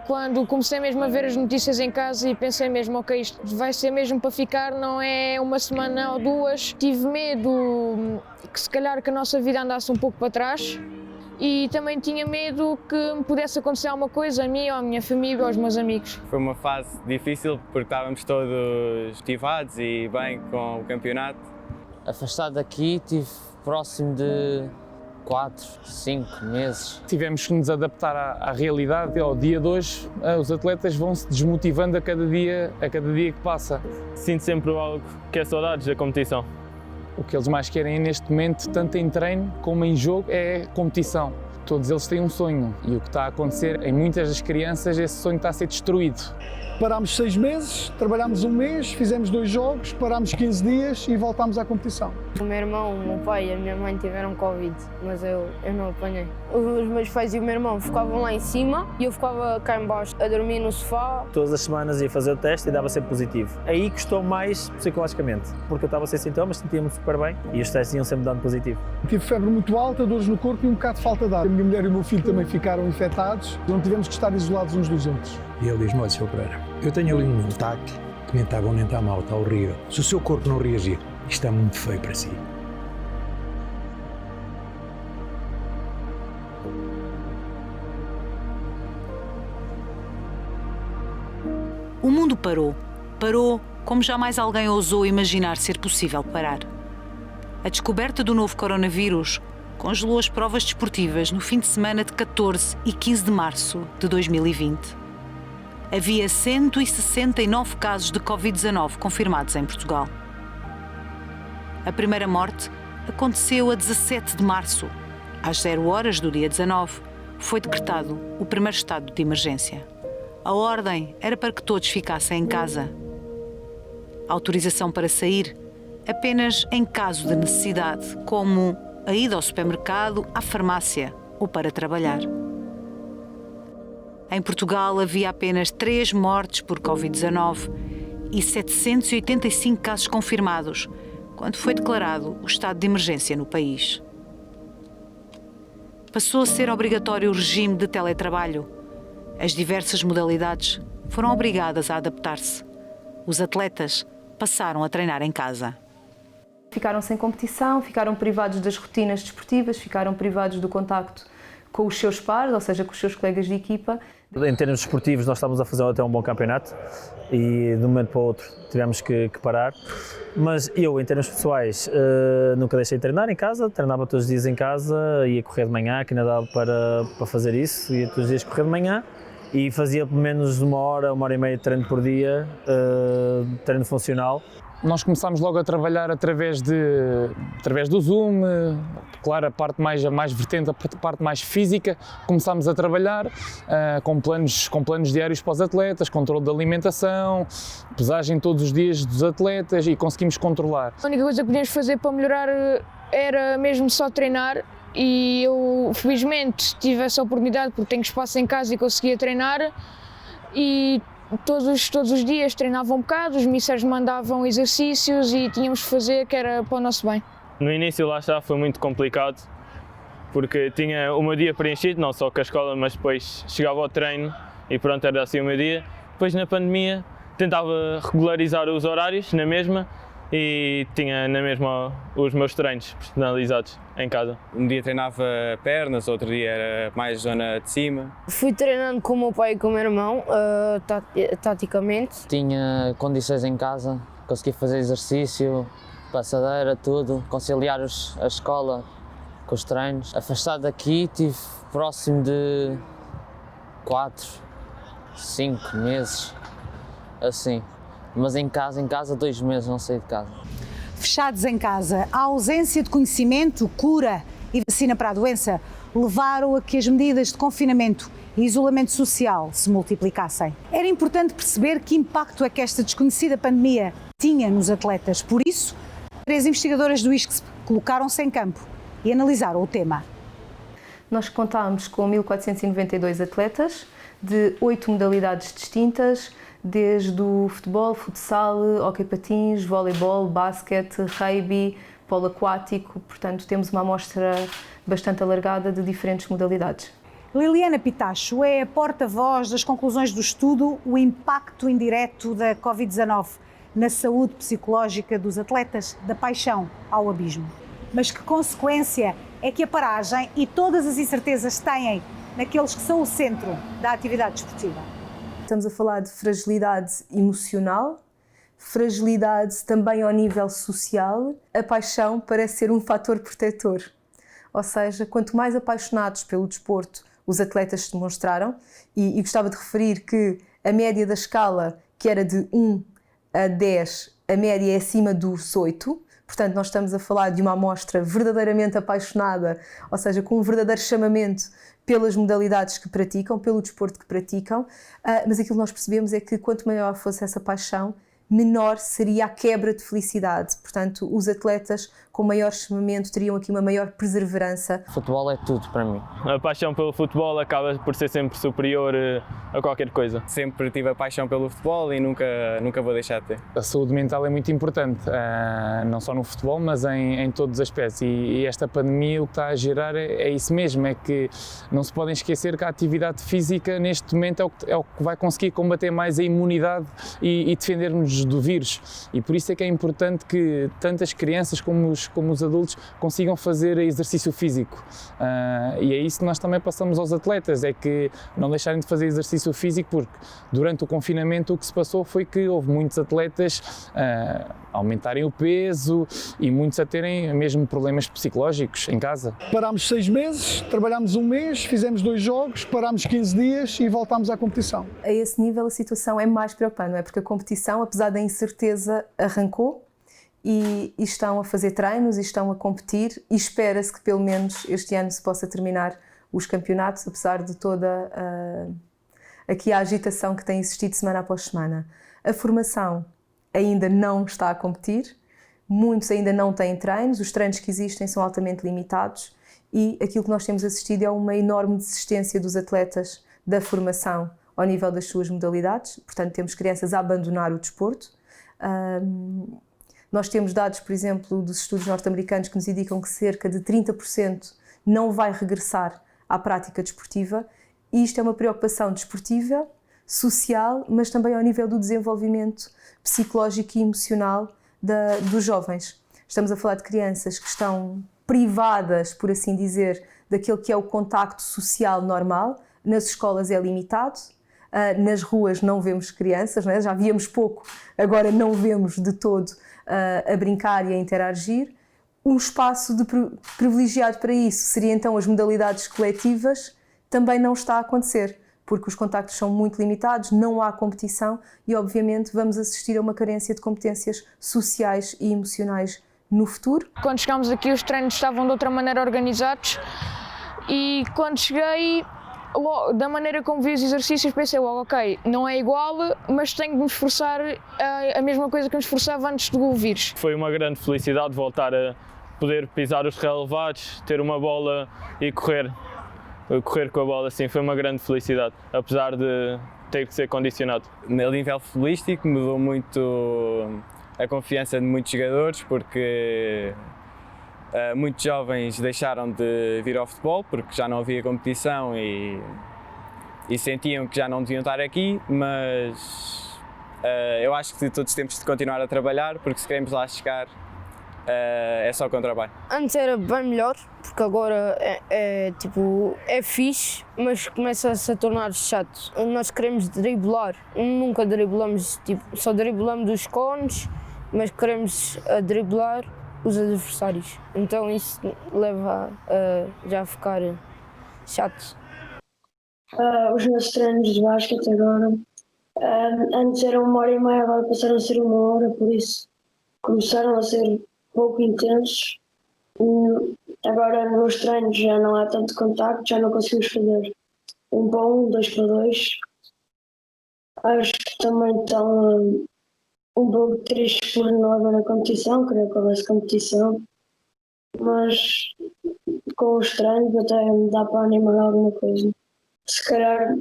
quando comecei mesmo a ver as notícias em casa e pensei mesmo, ok, isto vai ser mesmo para ficar, não é uma semana ou duas. Tive medo que se calhar que a nossa vida andasse um pouco para trás e também tinha medo que me pudesse acontecer alguma coisa a mim, ou à minha família, ou aos meus amigos. Foi uma fase difícil porque estávamos todos motivados e bem com o campeonato. Afastado daqui, estive próximo de 4, 5 meses. Tivemos que nos adaptar à realidade. Ao dia de hoje, os atletas vão se desmotivando a cada dia que passa. Sinto sempre algo que é saudades da competição. O que eles mais querem neste momento, tanto em treino como em jogo, é competição. Todos eles têm um sonho e o que está a acontecer em muitas das crianças, esse sonho está a ser destruído. Parámos 6 meses, trabalhámos um mês, fizemos 2 jogos, parámos 15 dias e voltámos à competição. O meu irmão, o meu pai e a minha mãe tiveram Covid, mas eu não apanhei. Os meus pais e o meu irmão ficavam lá em cima e eu ficava cá em baixo a dormir no sofá. Todas as semanas ia fazer o teste e dava sempre positivo. Aí custou mais psicologicamente, porque eu estava sem sintomas, sentia-me super bem e os testes iam sempre dando positivo. Tive febre muito alta, dores no corpo e um bocado de falta de ar. A minha mulher e o meu filho também ficaram infectados, não tivemos que estar isolados uns dos outros. E ele diz-me, olha, Sr. Pereira, eu tenho ali um ataque que nem está bom nem está mal, está horrível. Se o seu corpo não reagir, isto está muito feio para si. O mundo parou. Parou como jamais alguém ousou imaginar ser possível parar. A descoberta do novo coronavírus congelou as provas desportivas no fim de semana de 14 e 15 de março de 2020. Havia 169 casos de Covid-19 confirmados em Portugal. A primeira morte aconteceu a 17 de março. Às 0 horas do dia 19, foi decretado o primeiro estado de emergência. A ordem era para que todos ficassem em casa. A autorização para sair apenas em caso de necessidade, como a ida ao supermercado, à farmácia ou para trabalhar. Em Portugal havia apenas 3 mortes por Covid-19 e 785 casos confirmados, quando foi declarado o estado de emergência no país. Passou a ser obrigatório o regime de teletrabalho. As diversas modalidades foram obrigadas a adaptar-se. Os atletas passaram a treinar em casa. Ficaram sem competição, ficaram privados das rotinas desportivas, ficaram privados do contacto com os seus pares, ou seja, com os seus colegas de equipa. Em termos desportivos, nós estávamos a fazer até um bom campeonato e de um momento para o outro tivemos que parar. Mas eu, em termos pessoais, nunca deixei de treinar em casa, treinava todos os dias em casa, ia correr de manhã, que ainda dava para fazer isso, ia todos os dias correr de manhã e fazia pelo menos 1 hora, 1h30 de treino por dia, treino funcional. Nós começámos logo a trabalhar através do Zoom, claro, a parte mais vertente, a parte mais física. Começámos a trabalhar com planos diários para os atletas, controle da alimentação, pesagem todos os dias dos atletas e conseguimos controlar. A única coisa que podíamos fazer para melhorar era mesmo só treinar e eu felizmente tive essa oportunidade porque tenho espaço em casa e conseguia treinar e todos os dias treinava um bocado, os mísseis mandavam exercícios e tínhamos que fazer, que era para o nosso bem. No início, lá está, foi muito complicado, porque tinha o meu dia preenchido, não só com a escola, mas depois chegava ao treino e pronto, era assim o meu dia. Depois, na pandemia, tentava regularizar os horários na mesma e tinha na mesma os meus treinos personalizados em casa. Um dia treinava pernas, outro dia era mais zona de cima. Fui treinando com o meu pai e com o meu irmão, taticamente. Tinha condições em casa, consegui fazer exercício, passadeira, tudo, conciliar a escola com os treinos. Afastado daqui, tive próximo de 4, 5 meses, assim. Mas em casa 2 meses, não saí de casa. Fechados em casa, a ausência de conhecimento, cura e vacina para a doença levaram a que as medidas de confinamento e isolamento social se multiplicassem. Era importante perceber que impacto é que esta desconhecida pandemia tinha nos atletas. Por isso, 3 investigadoras do ISCSP colocaram-se em campo e analisaram o tema. Nós contámos com 1.492 atletas de 8 modalidades distintas, desde o futebol, futsal, hóquei patins, voleibol, basquete, rugby, polo aquático, portanto temos uma amostra bastante alargada de diferentes modalidades. Liliana Pitacho é a porta-voz das conclusões do estudo O Impacto Indireto da Covid-19 na saúde psicológica dos atletas, da paixão ao abismo. Mas que consequência é que a paragem e todas as incertezas têm naqueles que são o centro da atividade desportiva? Estamos a falar de fragilidade emocional, fragilidade também ao nível social. A paixão parece ser um fator protetor. Ou seja, quanto mais apaixonados pelo desporto os atletas se demonstraram, e gostava de referir que a média da escala, que era de 1 a 10, a média é acima dos 8, portanto nós estamos a falar de uma amostra verdadeiramente apaixonada, ou seja, com um verdadeiro chamamento pelas modalidades que praticam, pelo desporto que praticam, mas aquilo que nós percebemos é que quanto maior fosse essa paixão, menor seria a quebra de felicidade. Portanto, os atletas com maior chamamento teriam aqui uma maior perseverança. O futebol é tudo para mim. A paixão pelo futebol acaba por ser sempre superior a qualquer coisa. Sempre tive a paixão pelo futebol e nunca vou deixar de ter. A saúde mental é muito importante, não só no futebol, mas em todos os aspectos. E esta pandemia o que está a gerar é isso mesmo, é que não se podem esquecer que a atividade física neste momento é o que vai conseguir combater mais a imunidade e defender-nos do vírus. E por isso é que é importante que tanto as crianças como os adultos consigam fazer exercício físico. E é isso que nós também passamos aos atletas, é que não deixarem de fazer exercício físico, porque durante o confinamento o que se passou foi que houve muitos atletas aumentarem o peso e muitos a terem mesmo problemas psicológicos em casa. Parámos 6 meses, trabalhámos 1 mês, fizemos 2 jogos, parámos 15 dias e voltámos à competição. A esse nível a situação é mais preocupante, não é? Porque a competição, apesar da incerteza, arrancou e estão a fazer treinos e estão a competir, e espera-se que pelo menos este ano se possa terminar os campeonatos, apesar de toda aqui a agitação que tem existido semana após semana. A formação ainda não está a competir, muitos ainda não têm treinos, os treinos que existem são altamente limitados e aquilo que nós temos assistido é uma enorme desistência dos atletas da formação ao nível das suas modalidades, portanto temos crianças a abandonar o desporto. Nós temos dados, por exemplo, dos estudos norte-americanos que nos indicam que cerca de 30% não vai regressar à prática desportiva, e isto é uma preocupação desportiva, social, mas também ao nível do desenvolvimento psicológico e emocional dos jovens. Estamos a falar de crianças que estão privadas, por assim dizer, daquele que é o contacto social normal. Nas escolas é limitado, nas ruas não vemos crianças, não é? Já víamos pouco, agora não vemos de todo a brincar e a interagir. Um espaço privilegiado para isso seria então as modalidades coletivas, também não está a acontecer, porque os contactos são muito limitados, não há competição e obviamente vamos assistir a uma carência de competências sociais e emocionais no futuro. Quando chegámos aqui os treinos estavam de outra maneira organizados e quando cheguei, da maneira como vi os exercícios, pensei logo, ok, não é igual, mas tenho de me esforçar a mesma coisa que me esforçava antes do vírus. Foi uma grande felicidade voltar a poder pisar os relevados, ter uma bola e correr com a bola, assim, foi uma grande felicidade, apesar de ter que ser condicionado. No nível futbolístico mudou muito a confiança de muitos jogadores, porque muitos jovens deixaram de vir ao futebol porque já não havia competição e sentiam que já não deviam estar aqui, mas eu acho que todos temos de continuar a trabalhar, porque se queremos lá chegar é só com trabalho. Antes era bem melhor, porque agora é fixe, mas começa-se a tornar chato. Nós queremos driblar, nunca driblamos, só driblamos os cones, mas queremos driblar os adversários, então isso leva a já ficar chato. Os meus treinos de basquete agora, antes eram 1h30, agora passaram a ser 1 hora, por isso começaram a ser pouco intensos. Agora nos meus treinos já não há tanto contacto, já não conseguimos fazer 1 para 1, 2 para 2. Acho que também estão um pouco triste por não haver a competição, queria que houvesse competição, mas com os treinos até me dá para animar alguma coisa. Se calhar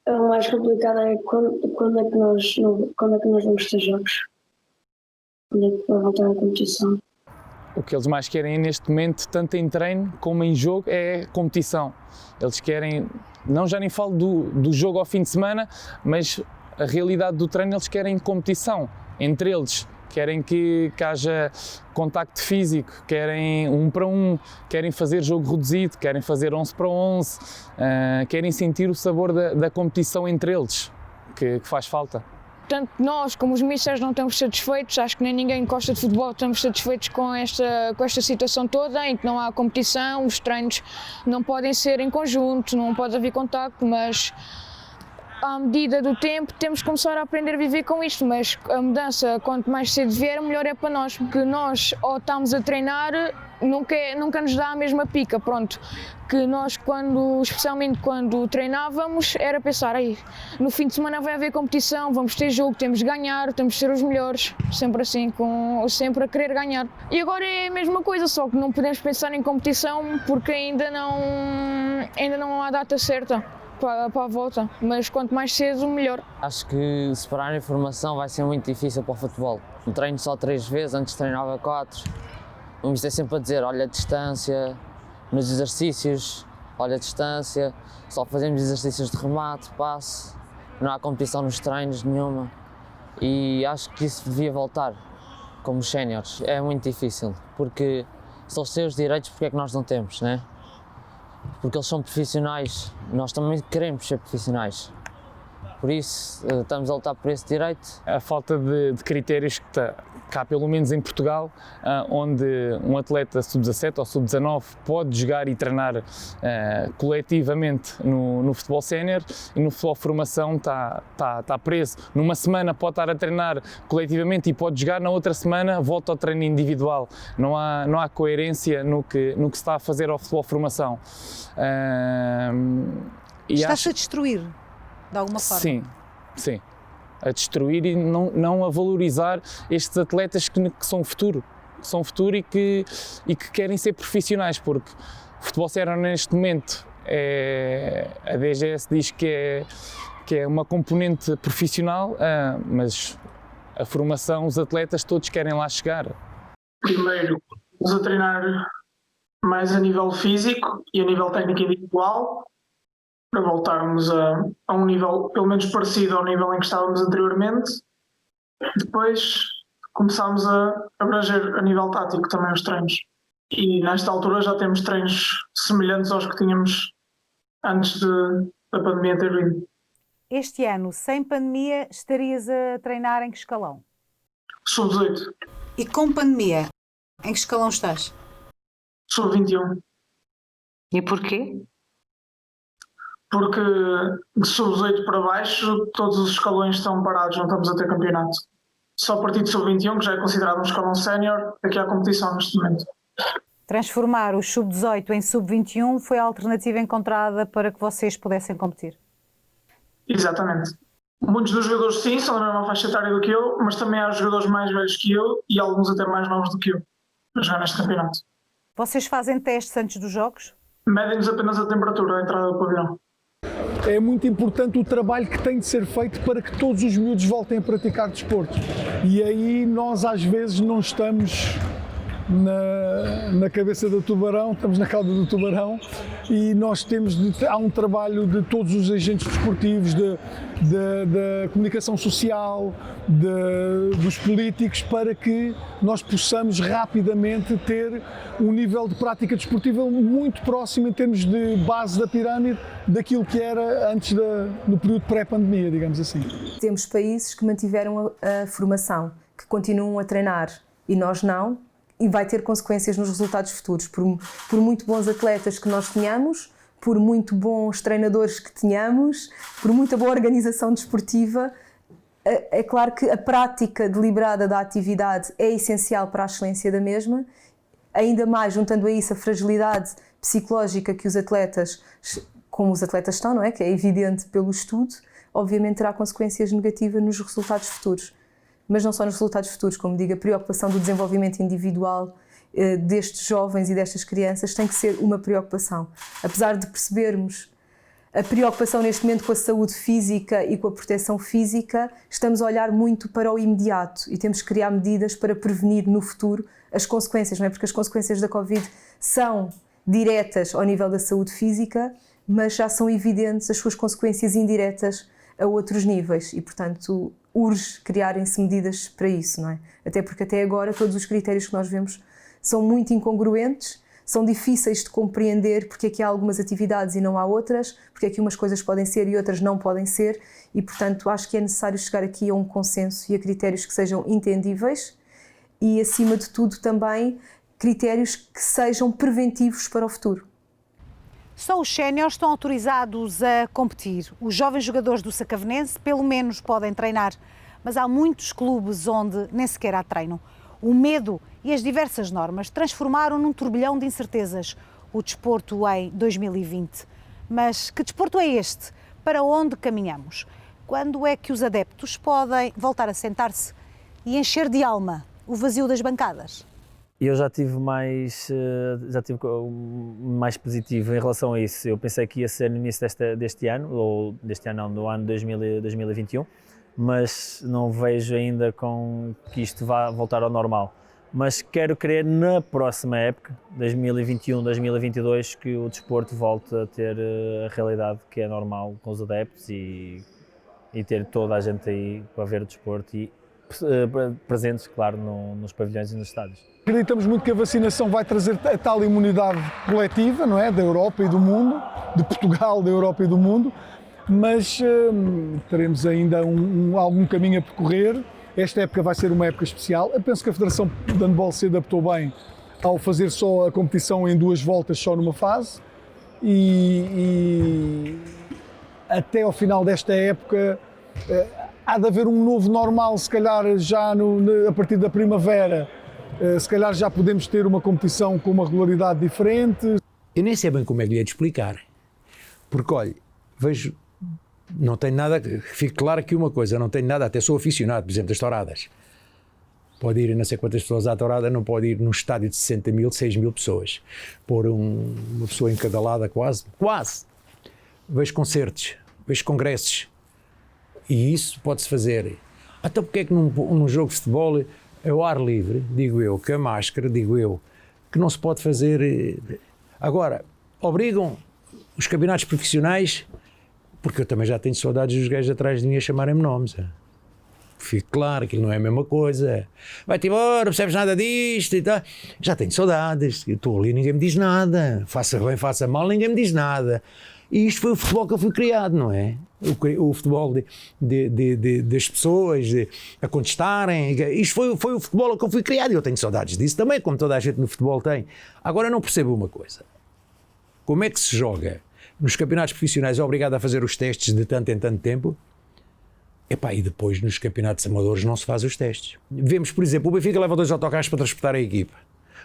o mais complicado é quando é que nós vamos ter jogos, quando é que vai voltar a competição. o que eles mais querem neste momento, tanto em treino como em jogo, é competição. Eles querem, já nem falo do jogo ao fim de semana, mas a realidade do treino, eles querem competição entre eles. Querem que haja contacto físico, querem 1 para 1, querem fazer jogo reduzido, querem fazer 11 para 11, querem sentir o sabor da competição entre eles, que faz falta. Tanto nós como os místeres não estamos satisfeitos, acho que nem ninguém que gosta de futebol estamos satisfeitos com esta situação toda, em que não há competição, os treinos não podem ser em conjunto, não pode haver contacto, mas à medida do tempo temos que começar a aprender a viver com isto, mas a mudança quanto mais cedo vier, melhor é para nós, porque nós ou estamos a treinar, nunca nos dá a mesma pica, pronto, que nós especialmente quando treinávamos, era pensar, aí no fim de semana vai haver competição, vamos ter jogo, temos de ganhar, temos de ser os melhores, sempre assim, sempre a querer ganhar. E agora é a mesma coisa, só que não podemos pensar em competição porque ainda não há data certa para a volta, mas quanto mais cedo, melhor. Acho que separar a informação vai ser muito difícil para o futebol. Eu treino só 3 vezes, antes treinava 4. O mister sempre a dizer, olha a distância, nos exercícios, olha a distância, só fazemos exercícios de remate, passe, não há competição nos treinos nenhuma. E acho que isso devia voltar, como os séniores. É muito difícil, porque se eles têm os direitos, porque é que nós não temos, né? Porque eles são profissionais, nós também queremos ser profissionais. Por isso, estamos a lutar por esse direito. A falta de critérios que está cá, pelo menos em Portugal, onde um atleta sub-17 ou sub-19 pode jogar e treinar coletivamente no futebol sénior, e no futebol formação está preso. Numa semana pode estar a treinar coletivamente e pode jogar, na outra semana volta ao treino individual. Não há coerência no que se está a fazer ao futebol formação. Está-se a destruir, de alguma forma? Sim. A destruir e não a valorizar estes atletas que são o futuro. E que querem ser profissionais, porque o futebol sénior neste momento, a DGS diz que é uma componente profissional, mas a formação, os atletas todos querem lá chegar. Primeiro, vamos a treinar mais a nível físico e a nível técnico individual, para voltarmos a um nível pelo menos parecido ao nível em que estávamos anteriormente. Depois começámos a abranger a nível tático também os treinos. E nesta altura já temos treinos semelhantes aos que tínhamos antes da pandemia ter vindo. Este ano, sem pandemia, estarias a treinar em que escalão? Sub-18. E com pandemia, em que escalão estás? Sub-21. E porquê? Porque de sub-18 para baixo todos os escalões estão parados, não estamos a ter campeonato. Só a partir de sub-21, que já é considerado um escalão sénior, é que há competição neste momento. Transformar o sub-18 em sub-21 foi a alternativa encontrada para que vocês pudessem competir? Exatamente. Muitos dos jogadores sim, são da mesma faixa etária do que eu, mas também há jogadores mais velhos que eu e alguns até mais novos do que eu a jogar neste campeonato. Vocês fazem testes antes dos jogos? Medem-nos apenas a temperatura à entrada do pavilhão. É muito importante o trabalho que tem de ser feito para que todos os miúdos voltem a praticar desporto. E aí nós às vezes não estamos na cabeça do tubarão, estamos na cauda do tubarão, e nós há um trabalho de todos os agentes desportivos, da comunicação social, dos políticos, para que nós possamos rapidamente ter um nível de prática desportiva muito próximo em termos de base da pirâmide daquilo que era antes no período pré-pandemia, digamos assim. Temos países que mantiveram a formação, que continuam a treinar, e nós não, e vai ter consequências nos resultados futuros. Por muito bons atletas que nós tenhamos, por muito bons treinadores que tenhamos, por muita boa organização desportiva, é claro que a prática deliberada da atividade é essencial para a excelência da mesma, ainda mais juntando a isso a fragilidade psicológica que os atletas, como os atletas estão, não é? Que é evidente pelo estudo, obviamente terá consequências negativas nos resultados futuros. Mas não só nos resultados futuros, como digo, a preocupação do desenvolvimento individual destes jovens e destas crianças tem que ser uma preocupação. Apesar de percebermos a preocupação neste momento com a saúde física e com a proteção física, estamos a olhar muito para o imediato e temos que criar medidas para prevenir no futuro as consequências, não é? Porque as consequências da Covid são diretas ao nível da saúde física, mas já são evidentes as suas consequências indiretas a outros níveis e, portanto, urge criarem-se medidas para isso, não é? Até porque até agora todos os critérios que nós vemos são muito incongruentes, são difíceis de compreender porque é que há algumas atividades e não há outras, porque é que umas coisas podem ser e outras não podem ser e, portanto, acho que é necessário chegar aqui a um consenso e a critérios que sejam entendíveis e, acima de tudo, também critérios que sejam preventivos para o futuro. Só os séniores estão autorizados a competir. Os jovens jogadores do Sacavenense, pelo menos, podem treinar, mas há muitos clubes onde nem sequer há treino. O medo e as diversas normas transformaram num turbilhão de incertezas o desporto em 2020. Mas que desporto é este? Para onde caminhamos? Quando é que os adeptos podem voltar a sentar-se e encher de alma o vazio das bancadas? Eu já tive mais positivo em relação a isso. Eu pensei que ia ser no início deste ano, ou deste ano não, do ano 2021, mas não vejo ainda com que isto vá voltar ao normal. Mas quero crer na próxima época, 2021-2022, que o desporto volte a ter a realidade que é normal com os adeptos e ter toda a gente aí para ver o desporto e presentes, claro, nos pavilhões e nos estádios. Acreditamos muito que a vacinação vai trazer a tal imunidade coletiva, não é? Da Europa e do mundo, de Portugal, da Europa e do mundo, mas teremos ainda algum caminho a percorrer. Esta época vai ser uma época especial. Eu penso que a Federação de Handball se adaptou bem ao fazer só a competição em 2 voltas, só numa fase, e até ao final desta época há de haver um novo normal, se calhar já a partir da primavera. Se calhar já podemos ter uma competição com uma regularidade diferente. Eu nem sei bem como é que lhe é de explicar. Porque, olha, vejo, não tenho nada, fique claro aqui uma coisa, não tenho nada, até sou aficionado, por exemplo, das touradas. Pode ir não sei quantas pessoas à tourada, não pode ir num estádio de 60 mil, 6 mil pessoas. Pôr uma pessoa em cada lado, quase. Vejo concertos, vejo congressos. E isso pode-se fazer. Então porque é que num jogo de futebol ao ar livre, digo eu, com a máscara, digo eu, que não se pode fazer. Agora, obrigam os campeonatos profissionais, porque eu também já tenho saudades dos gajos atrás de mim a chamarem-me nomes. Fico claro que não é a mesma coisa. Vai-te embora, não percebes nada disto e tal. Já tenho saudades, eu estou ali, ninguém me diz nada. Faça bem, faça mal, ninguém me diz nada. E isto foi o futebol que eu fui criado, não é? O futebol das pessoas a contestarem. Isto foi o futebol que eu fui criado e eu tenho saudades disso também, como toda a gente no futebol tem. Agora eu não percebo uma coisa. Como é que se joga nos campeonatos profissionais é obrigado a fazer os testes de tanto em tanto tempo? Epá, e depois nos campeonatos amadores não se faz os testes. Vemos, por exemplo, o Benfica leva 2 autocarros para transportar a equipa.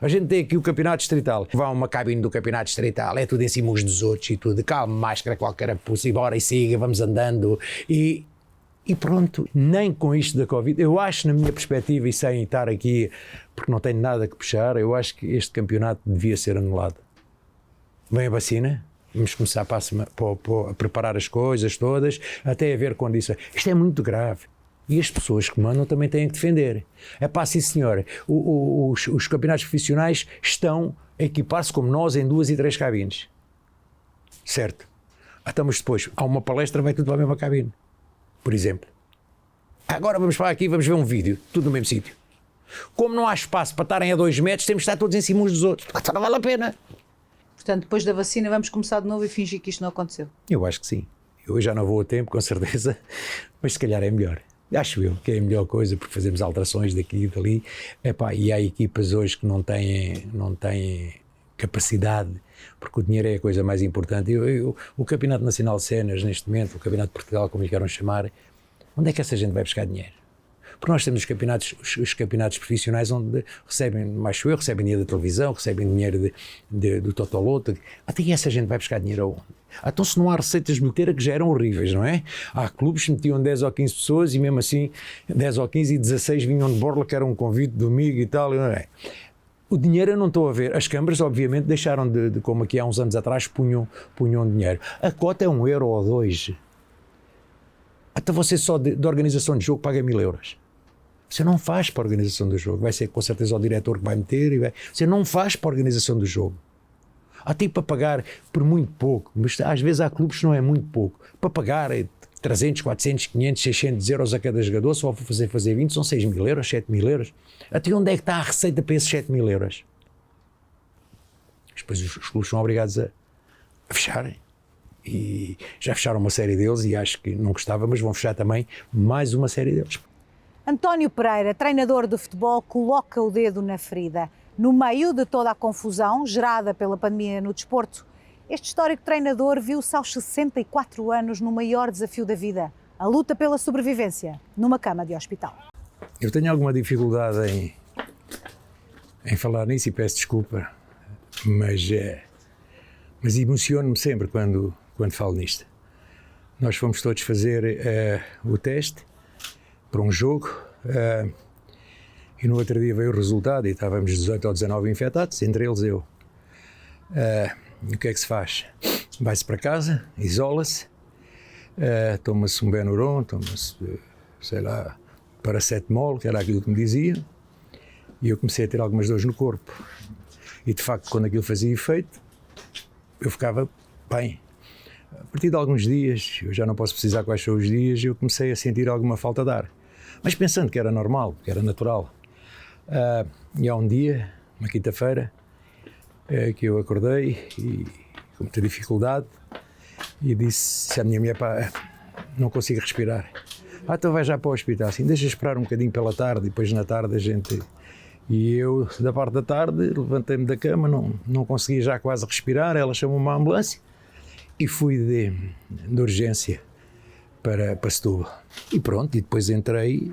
A gente tem aqui o campeonato distrital. Vai a uma cabine do campeonato distrital, é tudo em cima uns dos outros e tudo. Calma, máscara, qualquer pulso, e bora e siga, vamos andando. E pronto, nem com isto da Covid. Eu acho, na minha perspectiva, e sem estar aqui, porque não tenho nada que puxar, eu acho que este campeonato devia ser anulado. Vem a vacina, vamos começar a preparar as coisas todas, até haver condições. Isto é muito grave. E as pessoas que mandam também têm que defender. É pá, sim senhor, os campeonatos profissionais estão a equipar-se como nós em 2 e 3 cabines. Certo. Então, mas depois, há uma palestra, vai tudo para a mesma cabine. Por exemplo. Agora vamos para aqui, vamos ver um vídeo, tudo no mesmo sítio. Como não há espaço para estarem a 2 metros, temos que estar todos em cima uns dos outros. Não vale a pena. Portanto, depois da vacina vamos começar de novo e fingir que isto não aconteceu? Eu acho que sim. Eu já não vou a tempo, com certeza, mas se calhar é melhor. Acho eu que é a melhor coisa, porque fazemos alterações daqui e dali. Epá, e há equipas hoje que não têm capacidade, porque o dinheiro é a coisa mais importante. O Campeonato Nacional de Séniores, neste momento, o Campeonato de Portugal, como lhe queiram chamar, onde é que essa gente vai buscar dinheiro? Porque nós temos os campeonatos profissionais onde recebem, recebem dinheiro da televisão, recebem dinheiro do Totoloto. Até que essa gente vai buscar dinheiro aonde? Então, se não há receitas de bilheteira, que já eram horríveis, não é? Há clubes que metiam 10 ou 15 pessoas e mesmo assim 10 ou 15 e 16 vinham de borla, que era um convite do amigo e tal, não é? O dinheiro eu não estou a ver. As câmaras, obviamente, deixaram de como aqui há uns anos atrás, punham dinheiro. A cota é 1 euro ou 2. Até você só de organização de jogo paga 1000 euros. Você não faz para a organização do jogo. Vai ser com certeza o diretor que vai meter. Você não faz para a organização do jogo. Até para pagar por muito pouco, mas às vezes há clubes que não é muito pouco. Para pagar 300, 400, 500, 600 euros a cada jogador, só vou fazer 20, são 6.000 euros, 7.000 euros. Até onde é que está a receita para esses 7.000 euros? Depois os clubes são obrigados a fecharem. E já fecharam uma série deles e acho que não gostava, mas vão fechar também mais uma série deles. António Pereira, treinador de futebol, coloca o dedo na ferida. No meio de toda a confusão gerada pela pandemia no desporto, este histórico treinador viu-se aos 64 anos no maior desafio da vida, a luta pela sobrevivência, numa cama de hospital. Eu tenho alguma dificuldade em falar nisso e peço desculpa, mas emociono-me sempre quando falo nisto. Nós fomos todos fazer o teste para um jogo e no outro dia veio o resultado e estávamos 18 ou 19 infectados, entre eles eu. O que é que se faz? Vai-se para casa, isola-se, toma-se um Benuron, toma-se, sei lá, paracetamol, que era aquilo que me diziam, e eu comecei a ter algumas dores no corpo. E de facto, quando aquilo fazia efeito, eu ficava bem. A partir de alguns dias, eu já não posso precisar quais são os dias, eu comecei a sentir alguma falta de ar. Mas pensando que era normal, que era natural. E há um dia, uma quinta-feira, que eu acordei e com muita dificuldade e disse à minha mulher, pá, não consigo respirar. Então vai já para o hospital, assim, deixa esperar um bocadinho pela tarde, e depois na tarde a gente... E eu, da parte da tarde, levantei-me da cama, não conseguia já quase respirar, ela chamou uma ambulância e fui de urgência para Setúbal. E pronto, e depois entrei,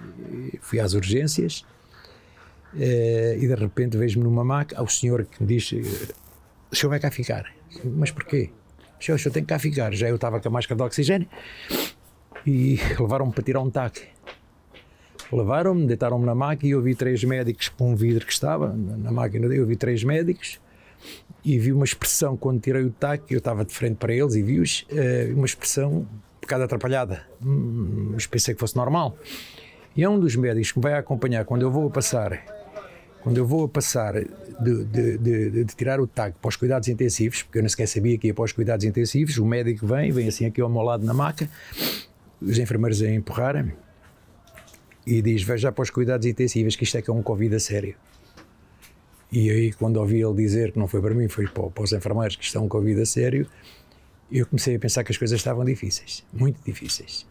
fui às urgências e de repente vejo-me numa maca, o senhor que me diz, o senhor vai cá ficar. Mas porquê? O senhor tem que cá ficar. Já eu estava com a máscara de oxigênio e levaram-me para tirar um TAC. Levaram-me, deitaram-me na máquina e eu vi 3 médicos com um vidro que estava na máquina, eu vi 3 médicos e vi uma expressão quando tirei o TAC, eu estava de frente para eles e vi-os, uma expressão um bocado atrapalhada, mas pensei que fosse normal. E é um dos médicos que me vai acompanhar quando eu vou a passar de tirar o TAC para os cuidados intensivos, porque eu nem sequer sabia que ia para os cuidados intensivos, o médico vem assim aqui ao meu lado na maca, os enfermeiros a empurrarem e diz, vai já para os cuidados intensivos, que isto é que é um Covid a sério. E aí quando ouvi ele dizer que não foi para mim, foi para os enfermeiros, que isto é um Covid a sério, eu comecei a pensar que as coisas estavam difíceis, muito difíceis.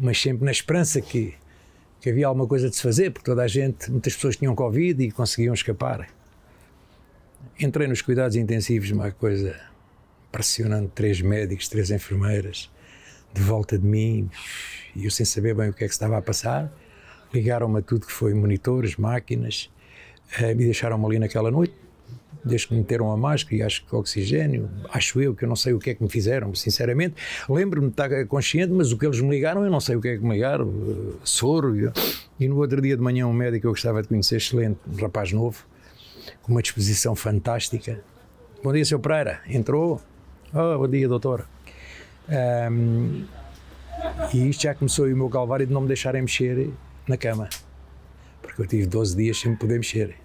Mas sempre na esperança que havia alguma coisa de se fazer, porque muitas pessoas tinham Covid e conseguiam escapar. Entrei nos cuidados intensivos, uma coisa impressionante, 3 médicos, 3 enfermeiras, de volta de mim, e eu sem saber bem o que é que estava a passar. Ligaram-me a tudo que foi monitores, máquinas, me deixaram-me ali naquela noite, desde que me meteram a máscara e acho que oxigênio, acho eu que eu não sei o que é que me fizeram, sinceramente. Lembro-me de estar consciente, mas o que eles me ligaram, eu não sei o que é que me ligaram, soro. E no outro dia de manhã um médico que eu gostava de conhecer, excelente, um rapaz novo, com uma disposição fantástica. Bom dia, Sr. Pereira. Entrou. Oh, bom dia, doutor. E isto já começou o meu calvário de não me deixarem mexer na cama, porque eu tive 12 dias sem me poder mexer.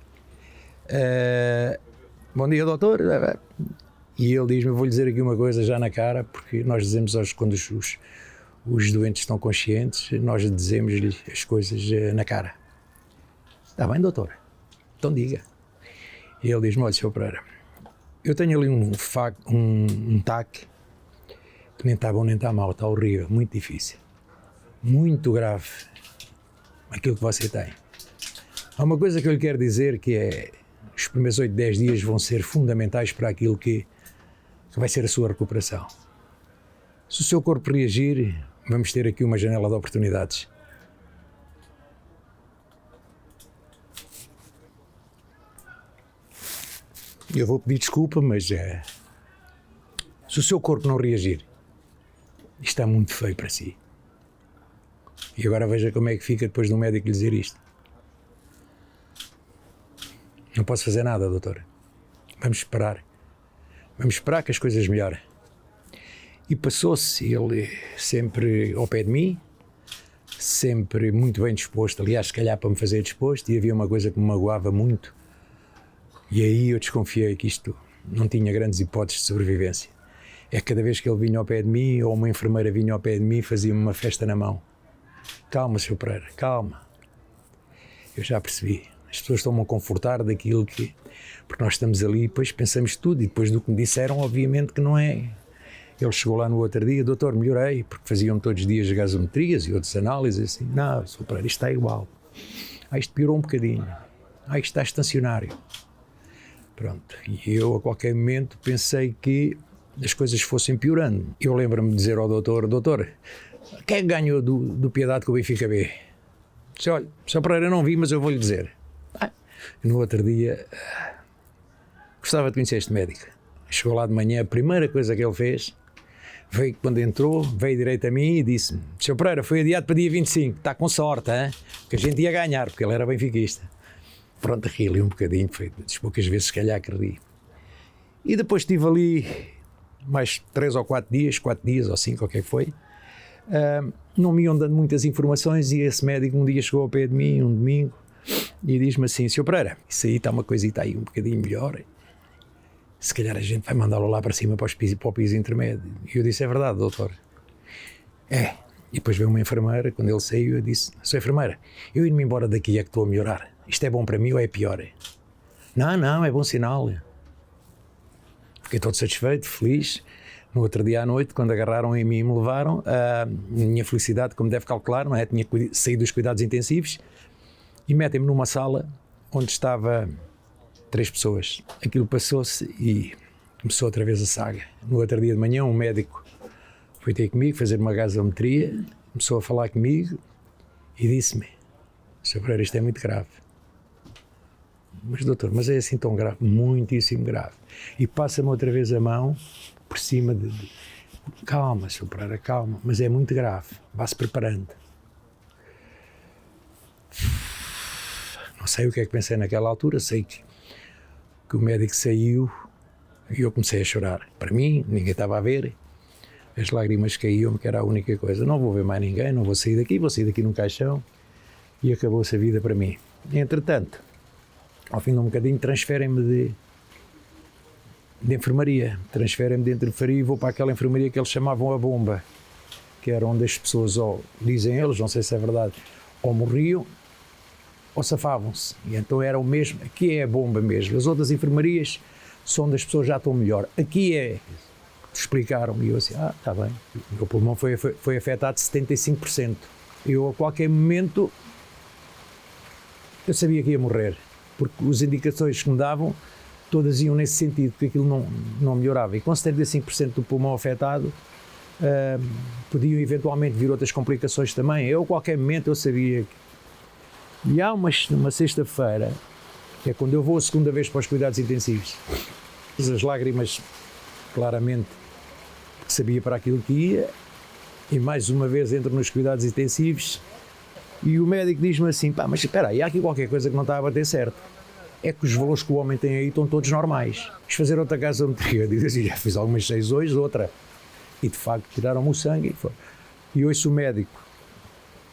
Bom dia, doutor. E ele diz-me, vou-lhe dizer aqui uma coisa já na cara, porque nós dizemos quando os doentes estão conscientes, nós dizemos-lhe as coisas na cara. Está bem, doutor? Então diga. E ele diz-me, olha, Sr. Pereira, eu tenho ali um TAC que nem está bom nem está mal, está horrível, muito difícil, muito grave, aquilo que você tem. Há uma coisa que eu lhe quero dizer que é, os primeiros 8, 10 dias vão ser fundamentais para aquilo que vai ser a sua recuperação. Se o seu corpo reagir, vamos ter aqui uma janela de oportunidades. Eu vou pedir desculpa, mas se o seu corpo não reagir, isto está muito feio para si. E agora veja como é que fica depois do médico lhe dizer isto. Não posso fazer nada, doutor. Vamos esperar. Vamos esperar que as coisas melhorem. E passou-se, ele sempre ao pé de mim, sempre muito bem disposto, aliás, se calhar para me fazer disposto, e havia uma coisa que me magoava muito, e aí eu desconfiei que isto não tinha grandes hipóteses de sobrevivência. É que cada vez que ele vinha ao pé de mim, ou uma enfermeira vinha ao pé de mim, fazia-me uma festa na mão. Calma, Sr. Pereira, calma. Eu já percebi, as pessoas estão-me a confortar daquilo que... Porque nós estamos ali e depois pensamos tudo, e depois do que me disseram, obviamente que não é... Ele chegou lá no outro dia, doutor, melhorei, porque faziam todos os dias gasometrias e outras análises, assim, não, Sr. Pereira, isto está igual. Isto piorou um bocadinho. Isto está estacionário. Pronto, e eu a qualquer momento pensei que as coisas fossem piorando. Eu lembro-me de dizer ao doutor, quem é que ganhou do Piedade com o Benfica B? Disse, olha, Sr. Pereira, não vi, mas eu vou-lhe dizer. No outro dia, gostava de conhecer este médico. Chegou lá de manhã, a primeira coisa que ele fez, veio quando entrou, veio direito a mim e disse-me, Sr. Pereira, foi adiado para dia 25, está com sorte, hein? Que a gente ia ganhar, porque ele era benfiquista. Pronto, ri ali um bocadinho, foi das poucas vezes se calhar que ri. E depois estive ali mais 3 ou 4 dias ou 5, o que é que foi, não me iam dando muitas informações e esse médico um dia chegou ao pé de mim, um domingo, e diz-me assim, Sr. Pereira, isso aí está uma coisita aí um bocadinho melhor, se calhar a gente vai mandá-lo lá para cima para o piso intermédio. E eu disse, é verdade, doutor. É. E depois veio uma enfermeira, quando ele saiu, eu disse, sou enfermeira, eu indo-me embora daqui é que estou a melhorar. Isto é bom para mim ou é pior? Não, é bom sinal. Fiquei todo satisfeito, feliz. No outro dia à noite, quando agarraram em mim e me levaram, a minha felicidade, como deve calcular, não é? Tinha saído dos cuidados intensivos e metem-me numa sala onde estava 3 pessoas. Aquilo passou-se e começou outra vez a saga. No outro dia de manhã, um médico foi ter comigo, fazer uma gasometria, começou a falar comigo e disse-me, Sr. Pereira, isto é muito grave. Mas doutor, mas é assim tão grave? Muitíssimo grave. E passa-me outra vez a mão por cima de... Calma, Sr. Pereira, calma, mas é muito grave. Vá-se preparando. Não sei o que é que pensei naquela altura, sei que o médico saiu e eu comecei a chorar. Para mim, ninguém estava a ver. As lágrimas caíam-me, que era a única coisa. Não vou ver mais ninguém, não vou sair daqui num caixão. E acabou-se a vida para mim. Entretanto, ao fim de um bocadinho, transferem-me de enfermaria. Transferem-me de enfermaria e vou para aquela enfermaria que eles chamavam a bomba, que era onde as pessoas, ou dizem eles, não sei se é verdade, ou morriam ou safavam-se. E então era o mesmo, aqui é a bomba mesmo. As outras enfermarias são onde as pessoas já estão melhor. Aqui é, explicaram-me, e eu assim, está bem. O meu pulmão foi afetado 75%. Eu a qualquer momento, eu sabia que ia morrer, porque as indicações que me davam, todas iam nesse sentido, porque aquilo não melhorava. E com 75% do pulmão afetado, podiam eventualmente vir outras complicações também. Eu a qualquer momento eu sabia que... E há uma sexta-feira, que é quando eu vou a segunda vez para os cuidados intensivos, as lágrimas, claramente, porque sabia para aquilo que ia, e mais uma vez entro nos cuidados intensivos, e o médico diz-me assim, mas espera aí, há aqui qualquer coisa que não está a bater certo. É que os valores que o homem tem aí estão todos normais. Quis fazer outra gasometria, eu digo assim, já fiz algumas 6 hoje, outra. E de facto tiraram-me o sangue. E ouço o médico.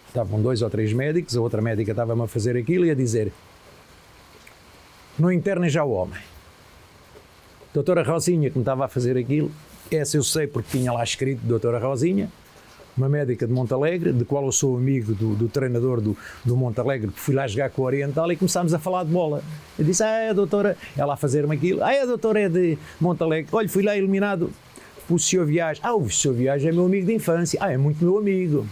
Estavam 2 ou 3 médicos, a outra médica estava-me a fazer aquilo e a dizer, não internem já o homem. A doutora Rosinha, que me estava a fazer aquilo, essa eu sei porque tinha lá escrito doutora Rosinha, uma médica de Montalegre, de qual eu sou amigo do treinador do Montalegre, que fui lá jogar com o Oriental e começámos a falar de bola. Eu disse, a doutora, ela a fazer-me aquilo, a doutora é de Montalegre, olha, fui lá eliminado o Sr. Viagem. O Sr. Viagem é meu amigo de infância, é muito meu amigo.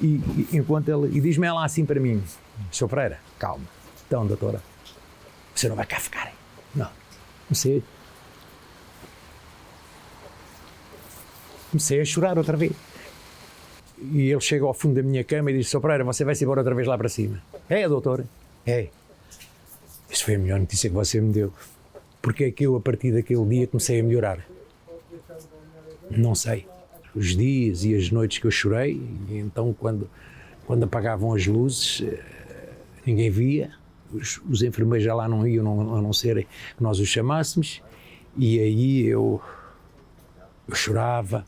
E enquanto ele, e diz-me ela assim para mim, Sr. Pereira, calma, então doutora, você não vai cá ficar, hein? Não sei. Comecei a chorar outra vez. E ele chega ao fundo da minha cama e diz, Sr. Pereira, você vai-se embora outra vez lá para cima. É, doutor? É. Isso foi a melhor notícia que você me deu. Porque é que eu, a partir daquele dia, comecei a melhorar? Não sei. Os dias e as noites que eu chorei, e então quando apagavam as luzes, ninguém via, os enfermeiros já lá não iam, a não ser que nós os chamássemos, e aí eu chorava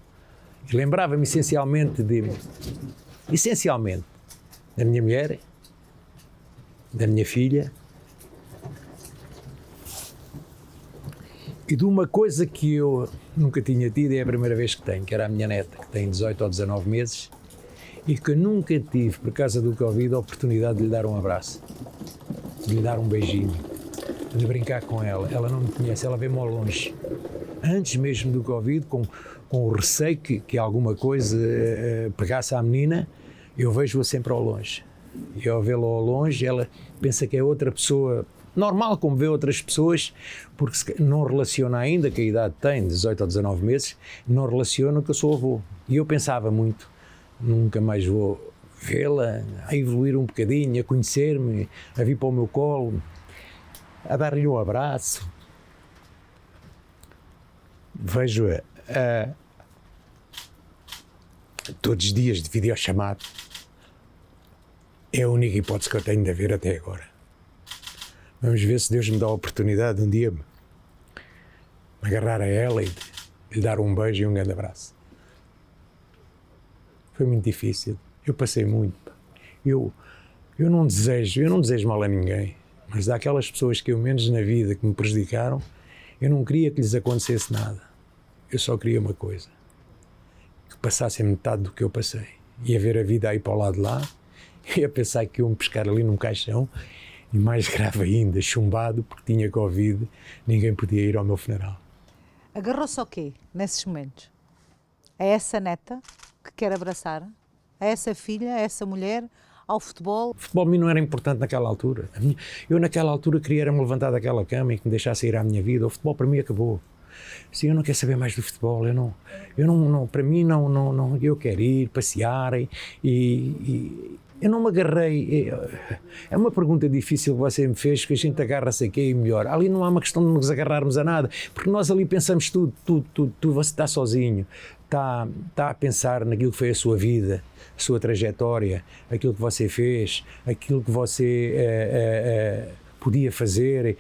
e lembrava-me essencialmente da minha mulher, da minha filha e de uma coisa que eu nunca tinha tido, é a primeira vez que tenho, que era a minha neta, que tem 18 ou 19 meses e que nunca tive, por causa do Covid, a oportunidade de lhe dar um abraço, de lhe dar um beijinho, de brincar com ela. Ela não me conhece, ela vê-me ao longe. Antes mesmo do Covid, com o receio que alguma coisa pegasse à menina, eu vejo-a sempre ao longe. E ao vê-la ao longe, ela pensa que é outra pessoa, normal como vê outras pessoas, porque não relaciona ainda, que a idade tem, 18 ou 19 meses, não relaciona que eu sou avô. E eu pensava muito, nunca mais vou vê-la, a evoluir um bocadinho, a conhecer-me, a vir para o meu colo, a dar-lhe um abraço. Vejo-a todos os dias de videochamada. É a única hipótese que eu tenho de ver até agora. Vamos ver se Deus me dá a oportunidade de um dia me agarrar a ela e de lhe dar um beijo e um grande abraço. Foi muito difícil. Eu passei muito. Eu não desejo mal a ninguém, mas daquelas pessoas que eu menos na vida que me prejudicaram, eu não queria que lhes acontecesse nada. Eu só queria uma coisa, que passassem metade do que eu passei. Ia ver a vida aí para o lado de lá, ia pensar que iam me pescar ali num caixão, e mais grave ainda, chumbado, porque tinha Covid, ninguém podia ir ao meu funeral. Agarrou-se ao quê, nesses momentos? A essa neta que quer abraçar? A essa filha, a essa mulher, ao futebol? O futebol a mim não era importante naquela altura. Eu naquela altura queria me levantar daquela cama e que me deixasse ir à minha vida. O futebol para mim acabou. Sim, eu não quero saber mais do futebol. Para mim não. Eu quero ir passear e eu não me agarrei. É uma pergunta difícil que você me fez, que a gente agarra-se aqui e melhor. Ali não há uma questão de nos agarrarmos a nada, porque nós ali pensamos tudo. Você está sozinho, está a pensar naquilo que foi a sua vida, a sua trajetória, aquilo que você fez, aquilo que você podia fazer,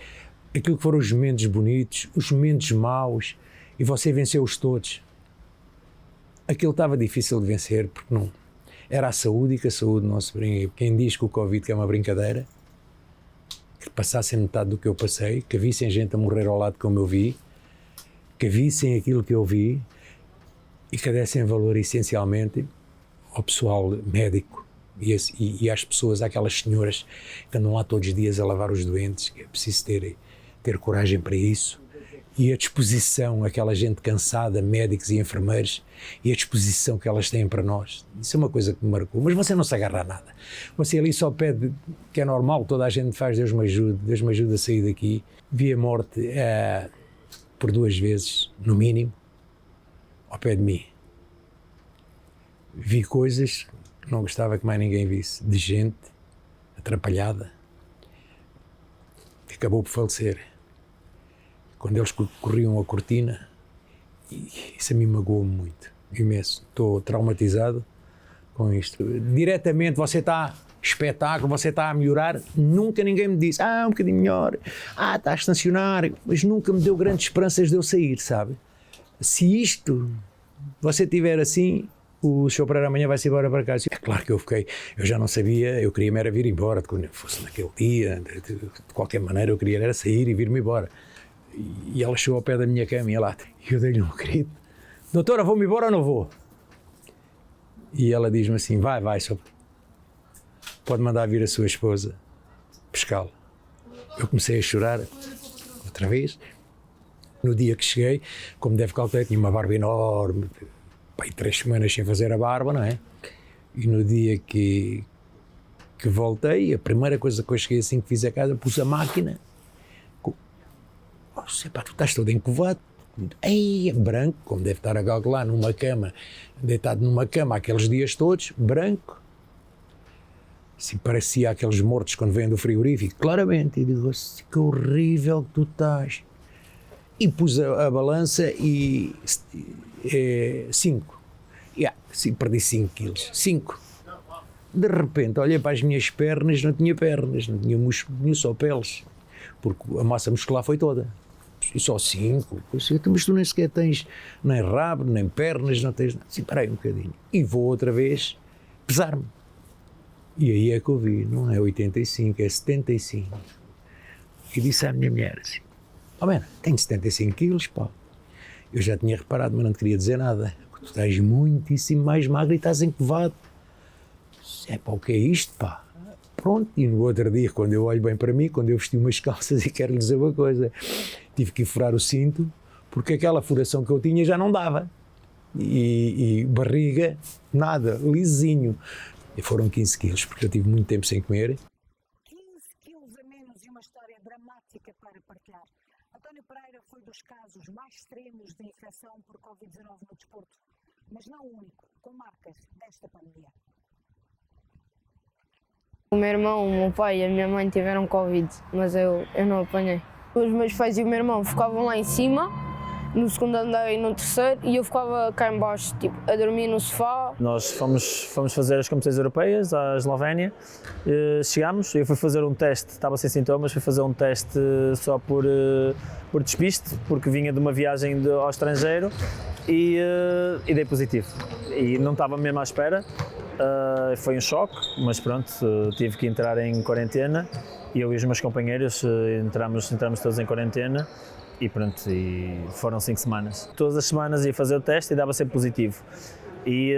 aquilo que foram os momentos bonitos, os momentos maus, e você venceu-os todos. Aquilo estava difícil de vencer, porque não era a saúde, e que a saúde não se brinca. Quem diz que o Covid é uma brincadeira, que passassem metade do que eu passei, que vissem gente a morrer ao lado como eu vi, que vissem aquilo que eu vi e que dessem valor essencialmente ao pessoal médico e às pessoas, àquelas senhoras que andam lá todos os dias a lavar os doentes, que é preciso ter coragem para isso, e a disposição, aquela gente cansada, médicos e enfermeiros, e a disposição que elas têm para nós. Isso é uma coisa que me marcou. Mas você não se agarra a nada. Você ali só pede, que é normal, toda a gente faz, Deus me ajude a sair daqui. Vi a morte por 2 vezes, no mínimo, ao pé de mim. Vi coisas que não gostava que mais ninguém visse, de gente atrapalhada, que acabou por falecer. Quando eles corriam a cortina, isso a mim magoou-me muito, imenso. Estou traumatizado com isto. Diretamente, você está espetáculo, você está a melhorar, nunca ninguém me disse, um bocadinho melhor, está a estacionar, mas nunca me deu grandes esperanças de eu sair, sabe? Se isto, você tiver assim, o Sr. Pereira amanhã vai-se embora para casa. É claro que eu já não sabia, eu queria-me era vir embora, quando fosse naquele dia, de qualquer maneira eu queria era sair e vir-me embora. E ela chegou ao pé da minha cama e eu dei-lhe um grito, doutora, vou-me embora ou não vou? E ela diz-me assim, vai, só pode mandar vir a sua esposa pescá-lo. Eu comecei a chorar outra vez. No dia que cheguei, como deve calcular, tinha uma barba enorme, 3 semanas sem fazer a barba, não é? E no dia que voltei, a primeira coisa que eu cheguei assim que fiz a casa, pus a máquina. Tu estás todo encovado, branco, como deve estar a calcular, numa cama, deitado numa cama aqueles dias todos, branco. Assim, parecia aqueles mortos quando vêm do frigorífico, claramente. E digo assim, que horrível que tu estás. E pus a balança e 5. Perdi 5 quilos. 5. De repente, olhei para as minhas pernas, não tinha pernas, não tinha músculo, tinha só peles, porque a massa muscular foi toda. E só 5. Mas tu nem sequer tens nem rabo, nem pernas, não tens nada. Assim, parei um bocadinho. E vou outra vez pesar-me. E aí é que eu vi, não é 85, é 75. E disse à minha mulher assim, tenho 75 quilos, pá. Eu já tinha reparado, mas não te queria dizer nada. Tu estás muitíssimo mais magro e estás encovado. Pá, o que é isto, pá? Pronto, e no outro dia, quando eu olho bem para mim, quando eu vesti umas calças e quero lhe dizer uma coisa, tive que furar o cinto, porque aquela furação que eu tinha já não dava. E barriga, nada, lisinho. E foram 15 quilos, porque eu tive muito tempo sem comer. 15 quilos a menos e uma história dramática para partilhar. António Pereira foi dos casos mais extremos de infecção por Covid-19 no desporto, mas não o único, com marcas desta pandemia. O meu irmão, o meu pai e a minha mãe tiveram Covid, mas eu não apanhei. Os meus pais e o meu irmão ficavam lá em cima, no segundo andar e no terceiro, e eu ficava cá em baixo, tipo, a dormir no sofá. Nós fomos fazer as competições europeias à Eslovénia, chegámos, eu fui fazer um teste, estava sem sintomas, fui fazer um teste só por despiste, porque vinha de uma viagem ao estrangeiro e dei positivo. E não estava mesmo à espera. Foi um choque, mas pronto, tive que entrar em quarentena. Eu e os meus companheiros entramos todos em quarentena e pronto, e foram 5 semanas. Todas as semanas ia fazer o teste e dava sempre positivo. E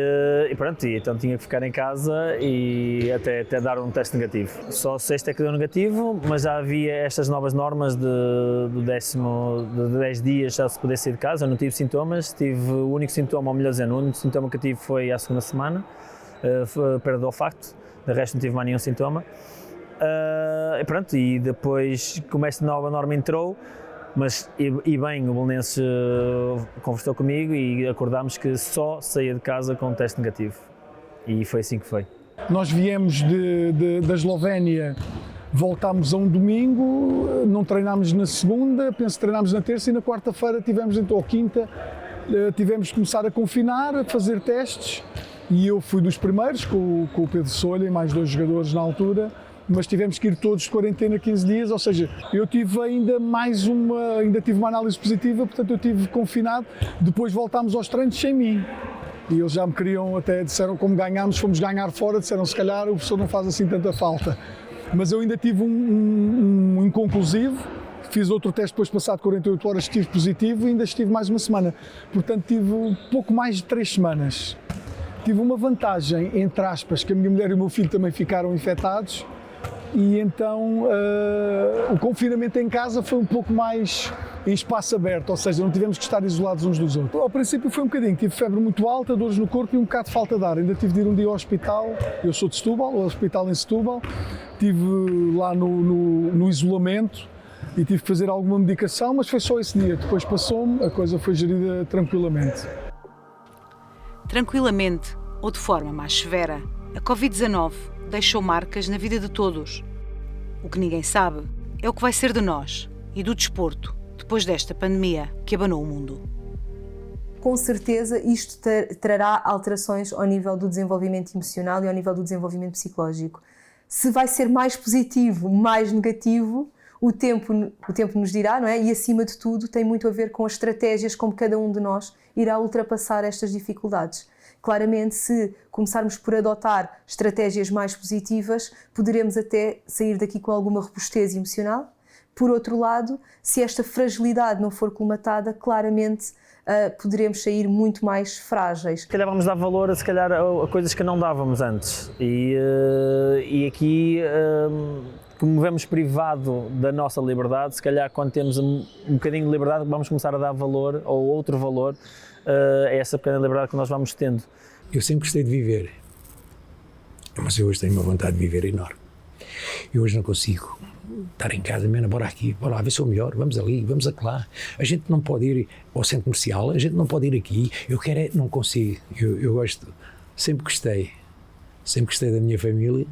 pronto, então tinha que ficar em casa e até dar um teste negativo. Só sexta é que deu negativo, mas já havia estas novas normas de 10 dias já se poder sair de casa. Eu não tive sintomas, tive o único sintoma, ou melhor dizendo, o único sintoma que eu tive foi à segunda semana. Perda do olfato, de resto não tive mais nenhum sintoma. E pronto, e depois como esta nova norma entrou, mas e bem, o Belenenses conversou comigo e acordámos que só saía de casa com um teste negativo, e foi assim que foi. Nós viemos da Eslovénia, voltámos a um domingo, não treinámos na segunda, penso que treinámos na terça, e na quarta-feira ou quinta, tivemos de começar a confinar, a fazer testes. E eu fui dos primeiros, com o Pedro Solha e mais 2 jogadores na altura, mas tivemos que ir todos de quarentena 15 dias, ou seja, eu tive ainda tive uma análise positiva, portanto eu tive confinado, depois voltámos aos treinos sem mim. E eles já me queriam, até disseram, como ganhámos, fomos ganhar fora, disseram se calhar o professor não faz assim tanta falta. Mas eu ainda tive um inconclusivo, fiz outro teste depois passado 48 horas, estive positivo e ainda estive mais uma semana. Portanto tive pouco mais de 3 semanas. Tive uma vantagem, entre aspas, que a minha mulher e o meu filho também ficaram infectados, e então o confinamento em casa foi um pouco mais em espaço aberto, ou seja, não tivemos que estar isolados uns dos outros. Ao princípio foi um bocadinho, tive febre muito alta, dores no corpo e um bocado de falta de ar. Ainda tive de ir um dia ao hospital, eu sou de Setúbal, ao hospital em Setúbal, estive lá no isolamento e tive que fazer alguma medicação, mas foi só esse dia. Depois passou-me, a coisa foi gerida tranquilamente. Tranquilamente, ou de forma mais severa, a Covid-19 deixou marcas na vida de todos. O que ninguém sabe é o que vai ser de nós e do desporto depois desta pandemia que abanou o mundo. Com certeza isto trará alterações ao nível do desenvolvimento emocional e ao nível do desenvolvimento psicológico. Se vai ser mais positivo, mais negativo, o tempo nos dirá, não é? E acima de tudo tem muito a ver com as estratégias como cada um de nós irá ultrapassar estas dificuldades. Claramente, se começarmos por adotar estratégias mais positivas, poderemos até sair daqui com alguma robustez emocional. Por outro lado, se esta fragilidade não for colmatada, claramente poderemos sair muito mais frágeis. Se calhar vamos dar valor a coisas que não dávamos antes. E aqui, como vemos privado da nossa liberdade, se calhar quando temos um bocadinho de liberdade vamos começar a dar valor ou outro valor a essa pequena liberdade que nós vamos tendo. Eu sempre gostei de viver, mas eu hoje tenho uma vontade de viver enorme. Eu hoje não consigo estar em casa, bora aqui, bora lá ver se é o melhor, vamos ali, vamos acolá. A gente não pode ir ao centro comercial, a gente não pode ir aqui, eu quero não consigo. Eu gosto, sempre gostei da minha família,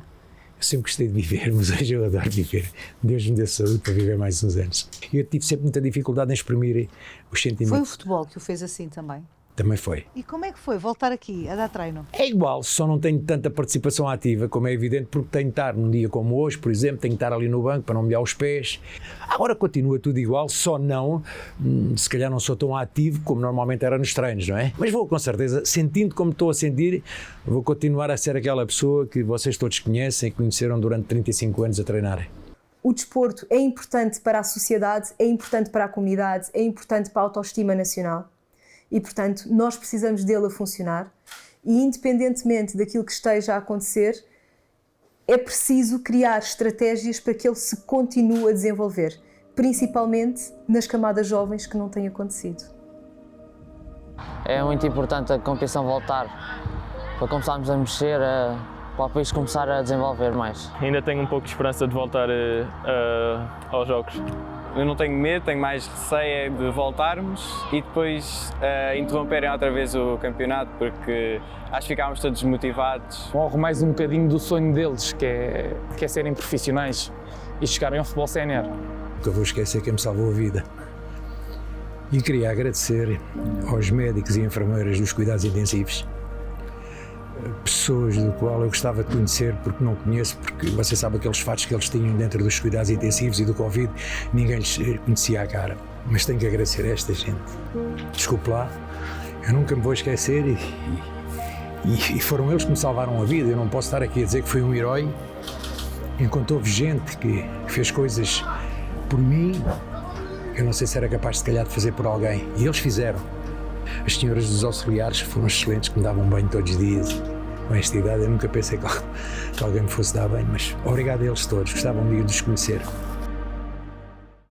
sempre gostei de viver, mas hoje eu adoro viver. Deus me dê saúde para viver mais uns anos. Eu tive sempre muita dificuldade em exprimir os sentimentos. Foi o futebol que o fez assim também? Também foi. E como é que foi voltar aqui a dar treino? É igual, só não tenho tanta participação ativa, como é evidente, porque tenho que estar num dia como hoje, por exemplo, tenho que estar ali no banco para não molhar os pés. Agora continua tudo igual, só não, se calhar não sou tão ativo como normalmente era nos treinos, não é? Mas vou com certeza, sentindo como estou a sentir, vou continuar a ser aquela pessoa que vocês todos conhecem e conheceram durante 35 anos a treinar. O desporto é importante para a sociedade, é importante para a comunidade, é importante para a autoestima nacional. E, portanto, nós precisamos dele a funcionar e, independentemente daquilo que esteja a acontecer, é preciso criar estratégias para que ele se continue a desenvolver, principalmente nas camadas jovens que não têm acontecido. É muito importante a competição voltar, para começarmos a mexer, para o país começar a desenvolver mais. Ainda tenho um pouco de esperança de voltar aos jogos. Eu não tenho medo, tenho mais receio de voltarmos e depois interromperem outra vez o campeonato, porque acho que ficámos todos desmotivados. Morre mais um bocadinho do sonho deles, que é serem profissionais e chegarem ao futebol sénior. Nunca vou esquecer quem me salvou a vida. E queria agradecer aos médicos e enfermeiras dos cuidados intensivos, pessoas do qual eu gostava de conhecer, porque não conheço, porque você sabe aqueles fatos que eles tinham dentro dos cuidados intensivos e do Covid, ninguém lhes conhecia a cara. Mas tenho que agradecer a esta gente. Desculpe lá, eu nunca me vou esquecer e foram eles que me salvaram a vida. Eu não posso estar aqui a dizer que fui um herói, enquanto houve gente que fez coisas por mim, eu não sei se era capaz, se calhar, de fazer por alguém. E eles fizeram. As senhoras dos auxiliares foram excelentes, que me davam banho todos os dias. Com esta idade eu nunca pensei que alguém me fosse dar banho, mas obrigado a eles todos, gostavam de os conhecer.